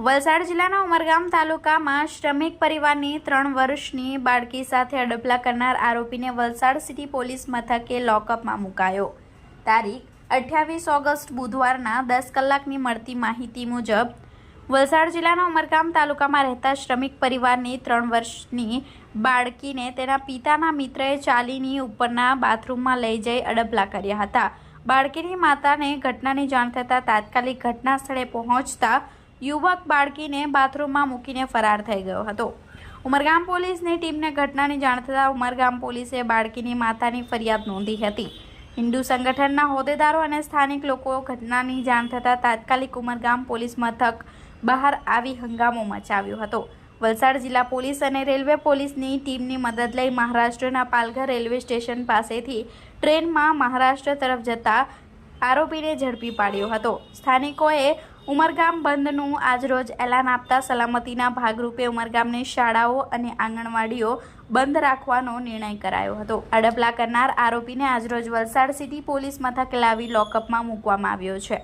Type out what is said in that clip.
વલસાડ જિલ્લાના ઉમરગામ તાલુકામાં શ્રમિક પરિવારની 3 વર્ષની બાળકી સાથે અડપલા કરનાર આરોપીને વલસાડ સિટી પોલીસ મથકે લોકઅપમાં મુકાયો। તારીખ 28 ઓગસ્ટ બુધવારના 10 કલાકની મળતી માહિતી મુજબ વલસાડ જિલ્લાના ઉમરગામ તાલુકામાં રહેતા શ્રમિક પરિવારની 3 વર્ષની બાળકીને તેના પિતાના મિત્રએ ચાલીની ઉપરના બાથરૂમમાં લઈ જઈ અડપલા કર્યા હતા। બાળકીની માતાને ઘટનાની જાણ થતાં તાત્કાલિક ઘટના સ્થળે પહોંચતા યુવક બાળકીને બાથરૂમમાં મૂકીને ફરાર થઈ ગયો હતો। ઉમરગામ પોલીસની ટીમને ઘટનાની જાણ થતાં ઉમરગામ પોલીસે બાળકીની માતાની ફરિયાદ નોંધી હતી। હિન્દુ સંગઠનના હોદ્દેદારો અને સ્થાનિક લોકો ઘટનાની જાણ થતાં તાત્કાલિક ઉમરગામ પોલીસ મથક બહાર આવી હંગામો મચાવ્યો હતો। વલસાડ જિલ્લા પોલીસ અને રેલવે પોલીસની ટીમની મદદ લઈ મહારાષ્ટ્રના પાલઘર રેલવે સ્ટેશન પાસેથી ટ્રેનમાં મહારાષ્ટ્ર તરફ જતા આરોપીને ઝડપી પાડ્યો હતો। સ્થાનિકોએ ઉમરગામ બંધનું આજરોજ એલાન આપતા સલામતીના ભાગરૂપે ઉમરગામની શાળાઓ અને આંગણવાડીઓ બંધ રાખવાનો નિર્ણય કરાયો હતો। અડપલા કરનાર આરોપીને આજરોજ વલસાડ સિટી પોલીસ મથકે લાવી લોકઅપમાં મૂકવામાં આવ્યો છે।